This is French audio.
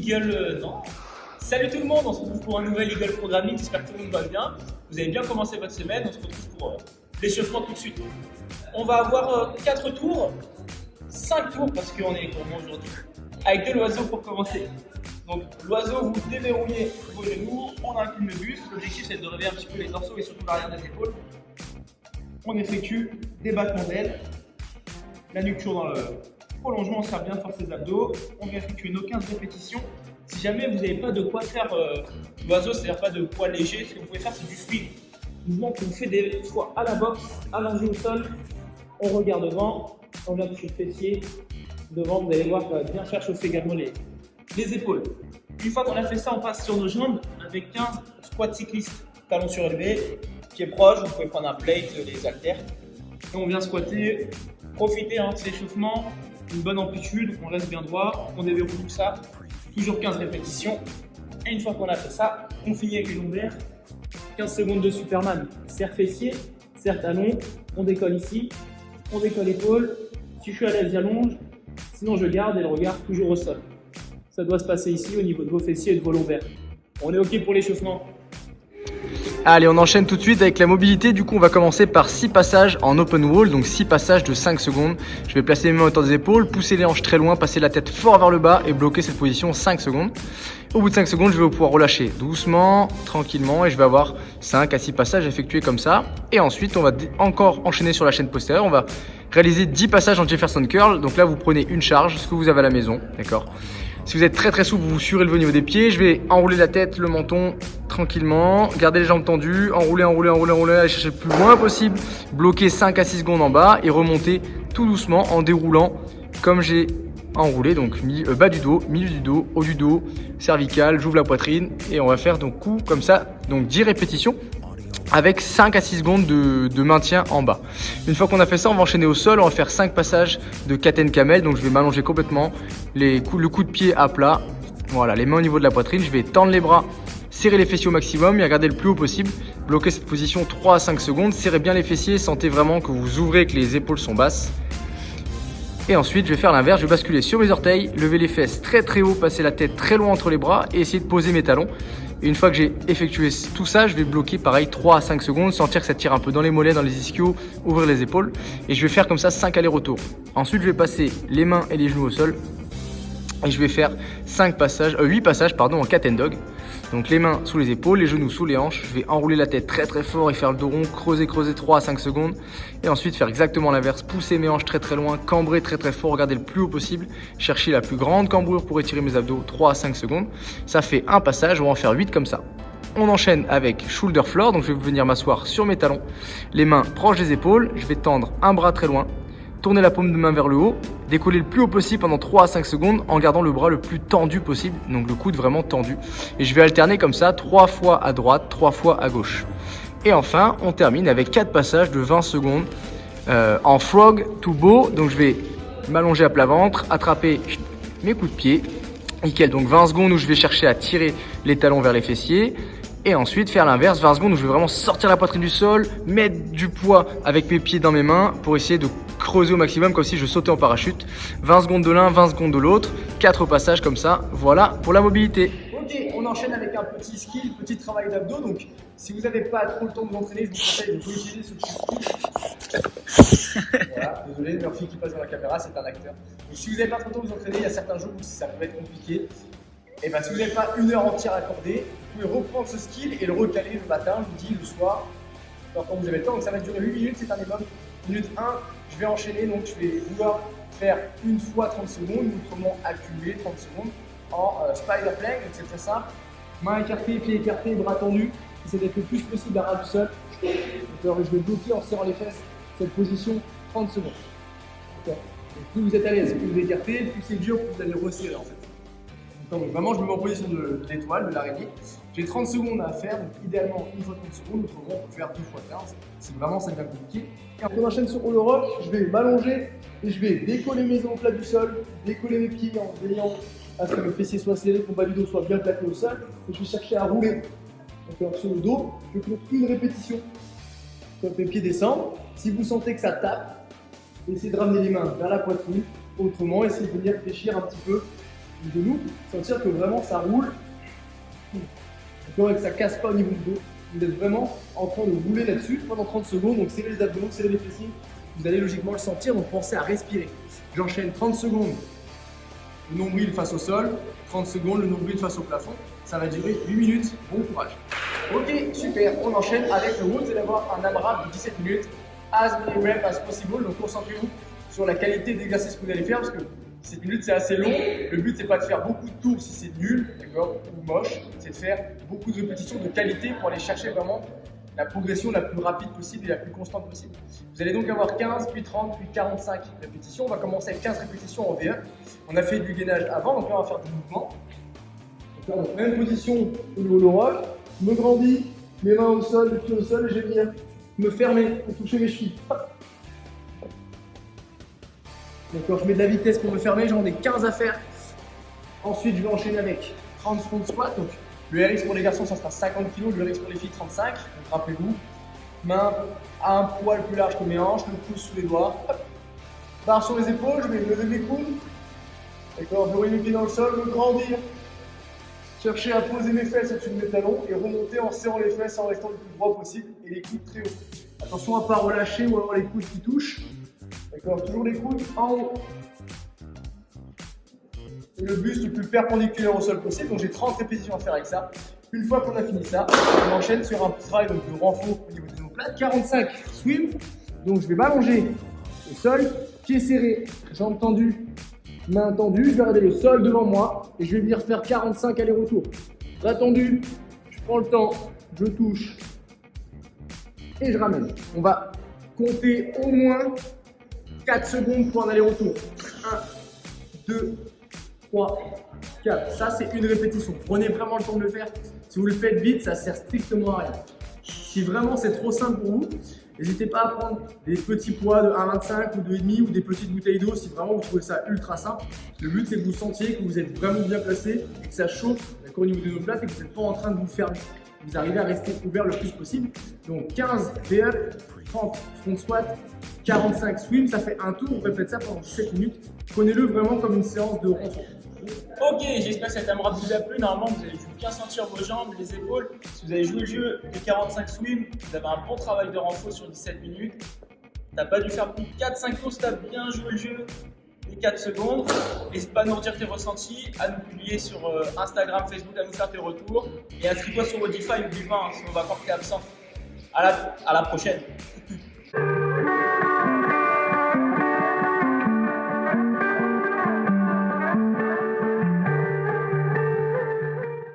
Eagle, non. Salut tout le monde, on se retrouve pour un nouvel Eagle Programming, j'espère que tout le monde va bien. Vous avez bien commencé votre semaine, on se retrouve pour l'échauffement tout de suite. On va avoir 4 tours, 5 tours parce qu'on est gourmand aujourd'hui, avec de l'oiseau pour commencer. Donc l'oiseau, vous déverrouillez vos genoux, on incline le buste, l'objectif c'est de réveiller un petit peu les dorsaux et surtout l'arrière des épaules. On effectue des battements d'ailes, la nuque toujours dans le prolongement, on serre bien fort ses abdos, on vient effectuer nos 15 répétitions. Si jamais vous n'avez pas de quoi faire l'oiseau, c'est-à-dire pas de poids léger, ce que vous pouvez faire c'est du swing. Mouvement qu'on fait des fois à la boxe, allongé au sol, on regarde devant, on vient toucher le fessier, devant vous allez voir ça va bien faire chauffer également les épaules. Une fois qu'on a fait ça, on passe sur nos jambes avec 15 squats cyclistes, talons surélevés, pieds proches, vous pouvez prendre un plate, les haltères. Et on vient squatter, profiter de l'échauffement, une bonne amplitude, on reste bien droit, on déverrouille tout ça, toujours 15 répétitions. Et une fois qu'on a fait ça, on finit avec les lombaires, 15 secondes de Superman, serre fessier, serre talon, on décolle ici, on décolle épaule, si je suis à l'aise j'allonge, sinon je garde et le regard toujours au sol. Ça doit se passer ici au niveau de vos fessiers et de vos lombaires. On est ok pour l'échauffement. Allez, on enchaîne tout de suite avec la mobilité. Du coup, on va commencer par 6 passages en open wall, donc 6 passages de 5 secondes. Je vais placer mes mains autour des épaules, pousser les hanches très loin, passer la tête fort vers le bas et bloquer cette position 5 secondes. Au bout de 5 secondes, je vais pouvoir relâcher doucement, tranquillement et je vais avoir 5 à 6 passages effectués comme ça. Et ensuite, on va encore enchaîner sur la chaîne postérieure. On va réaliser 10 passages en Jefferson Curl. Donc là, vous prenez une charge, ce que vous avez à la maison, d'accord ? Si vous êtes très souple, vous vous surélevez au niveau des pieds. Je vais enrouler la tête, le menton tranquillement, garder les jambes tendues, enrouler, aller chercher le plus loin possible, bloquer 5 à 6 secondes en bas et remonter tout doucement en déroulant comme j'ai enroulé. Donc bas du dos, milieu du dos, haut du dos, cervical, j'ouvre la poitrine et on va faire donc coup comme ça, donc 10 répétitions avec 5 à 6 secondes de maintien en bas. Une fois qu'on a fait ça, on va enchaîner au sol, on va faire 5 passages de cat and camel. Donc je vais m'allonger complètement, le coup de pied à plat, voilà, les mains au niveau de la poitrine. Je vais tendre les bras, serrer les fessiers au maximum et regarder le plus haut possible. Bloquer cette position 3 à 5 secondes, serrez bien les fessiers, sentez vraiment que vous ouvrez et que les épaules sont basses. Et ensuite, je vais faire l'inverse, je vais basculer sur mes orteils, lever les fesses très haut, passer la tête très loin entre les bras et essayer de poser mes talons. Et une fois que j'ai effectué tout ça, je vais bloquer pareil 3 à 5 secondes, sentir que ça tire un peu dans les mollets, dans les ischios, ouvrir les épaules. Et je vais faire comme ça 5 allers-retours. Ensuite, je vais passer les mains et les genoux au sol. Et je vais faire 8 passages en cat and dog. Donc les mains sous les épaules, les genoux sous les hanches. Je vais enrouler la tête très fort et faire le dos rond, creuser 3 à 5 secondes. Et ensuite faire exactement l'inverse, pousser mes hanches très loin, cambrer très fort, regarder le plus haut possible. Chercher la plus grande cambrure pour étirer mes abdos 3 à 5 secondes. Ça fait un passage, on va en faire 8 comme ça. On enchaîne avec shoulder floor, donc je vais venir m'asseoir sur mes talons. Les mains proches des épaules, je vais tendre un bras très loin. Tournez la paume de main vers le haut, décoller le plus haut possible pendant 3 à 5 secondes en gardant le bras le plus tendu possible, donc le coude vraiment tendu. Et je vais alterner comme ça 3 fois à droite, 3 fois à gauche. Et enfin, on termine avec 4 passages de 20 secondes en frog to bow. Donc je vais m'allonger à plat ventre, attraper mes coups de pied. Nickel, donc 20 secondes où je vais chercher à tirer les talons vers les fessiers. Et ensuite faire l'inverse, 20 secondes où je vais vraiment sortir la poitrine du sol, mettre du poids avec mes pieds dans mes mains pour essayer de creuser au maximum comme si je sautais en parachute. 20 secondes de l'un, 20 secondes de l'autre, 4 passages comme ça, voilà pour la mobilité. Ok, on enchaîne avec un petit skill, petit travail d'abdos. Donc si vous n'avez pas trop le temps de vous entraîner, je vous conseille de utiliser ce petit skill. Voilà, désolé, Murphy qui passe dans la caméra, c'est un acteur. Donc si vous n'avez pas trop le temps de vous entraîner, il y a certains jours où ça peut être compliqué. Et bien si vous n'avez pas une heure entière accordée, vous pouvez reprendre ce skill et le recaler le matin, le midi, le soir, quand vous avez le temps. Donc ça va durer 8 minutes, c'est un minimum. Minute 1, je vais enchaîner, donc je vais vouloir faire une fois 30 secondes, autrement accumuler 30 secondes en spider plank, donc c'est très simple. Mains écartées, pieds écartés, bras tendus, essayez d'être le plus possible à ras du sol. Donc je vais bloquer en serrant les fesses cette position 30 secondes. Donc, plus vous êtes à l'aise, plus vous écartez, plus c'est dur, plus vous allez resserrer en fait. Donc vraiment, je me mets en position de l'étoile, de l'araignée. J'ai 30 secondes à faire, donc idéalement une fois 30 secondes, autrement on peut faire 2 fois 15. Si vraiment ça devient compliqué. Et on enchaîne sur All Rock, je vais m'allonger et je vais décoller mes os au plat du sol, décoller mes pieds en veillant à ce que le fessier soit serré, que mon bas du dos soit bien plaqué au sol. Et je vais chercher à rouler. Donc sur le dos, je compte une répétition. Quand mes pieds descendent, si vous sentez que ça tape, essayez de ramener les mains vers la poitrine. Autrement, essayez de venir fléchir un petit peu du genou, sentir que vraiment ça roule. D'accord, et que ça casse pas au niveau du dos. Vous êtes vraiment en train de rouler là-dessus pendant 30 secondes. Donc serrez les abdos, serrez les fessiers. Vous allez logiquement le sentir, donc pensez à respirer. J'enchaîne 30 secondes, le nombril face au sol, 30 secondes, le nombril face au plafond. Ça va durer 8 minutes, bon courage. Ok, super, on enchaîne avec le wall. Vous allez avoir un AMRAP de 17 minutes, as many reps as possible. Donc concentrez-vous sur la qualité d'exercice que vous allez faire parce que 17 minutes c'est assez long. Le but c'est pas de faire beaucoup de tours si c'est nul, d'accord, ou moche, c'est de faire beaucoup de répétitions de qualité pour aller chercher vraiment la progression la plus rapide possible et la plus constante possible. Vous allez donc avoir 15, puis 30, puis 45 répétitions. On va commencer avec 15 répétitions en V1. On a fait du gainage avant, donc là on va faire du mouvement. Donc, même position au niveau de l'oral. Je me grandis, mes mains au sol, les pieds au sol, et je vais venir me fermer pour toucher mes chevilles. D'accord, je mets de la vitesse pour me fermer, j'en ai 15 à faire. Ensuite, je vais enchaîner avec 30 front squat. Donc, le RX pour les garçons, ça sera 50 kg, le RX pour les filles, 35. Donc, rappelez-vous, main à un poil plus large que mes hanches, le pouce sous les doigts. Hop. Barre sur les épaules, je vais lever mes coudes. D'accord, je vais mes pieds dans le sol, me grandir. Chercher à poser mes fesses au-dessus de mes talons et remonter en serrant les fesses en restant le plus droit possible et les coudes très haut. Attention à ne pas relâcher ou avoir les coudes qui touchent. D'accord, toujours les coudes en haut. Et le buste le plus perpendiculaire au sol possible. Donc j'ai 30 répétitions à faire avec ça. Une fois qu'on a fini ça, on enchaîne sur un travail de renfort au niveau des omoplates. 45 swim. Donc je vais m'allonger au sol, pieds serrés, jambes tendues, main tendue. Je vais regarder le sol devant moi et je vais venir faire 45 allers-retours. Bras tendu, je prends le temps, je touche et je ramène. On va compter au moins 4 secondes pour un aller-retour. 1, 2, 3, 4. Ça, c'est une répétition. Prenez vraiment le temps de le faire. Si vous le faites vite, ça sert strictement à rien. Si vraiment c'est trop simple pour vous, n'hésitez pas à prendre des petits poids de 1,25 ou 2,5 ou des petites bouteilles d'eau si vraiment vous trouvez ça ultra simple. Le but, c'est que vous sentiez que vous êtes vraiment bien placé et que ça chauffe au niveau de nos plates et que vous n'êtes pas en train de vous fermer. Vous arrivez à rester ouvert le plus possible. Donc 15 V-up, 30 front squat, 45 swim, ça fait un tour. On répète ça pendant 7 minutes. Prenez-le vraiment comme une séance de renfort. Ok, j'espère que cet AMRAP vous a plu. Normalement, vous allez bien sentir vos jambes, les épaules. Si vous avez joué le jeu de 45 swim, vous avez un bon travail de renfort sur 17 minutes. Tu n'as pas dû faire plus de 4-5 tours si tu as bien joué le jeu. Les 4 secondes. N'hésite pas à nous redire tes ressentis, à nous publier sur Instagram, Facebook, à nous faire tes retours. Et inscris-toi sur Modify, n'oublie pas, sinon on va croire que tu es absent. À la prochaine.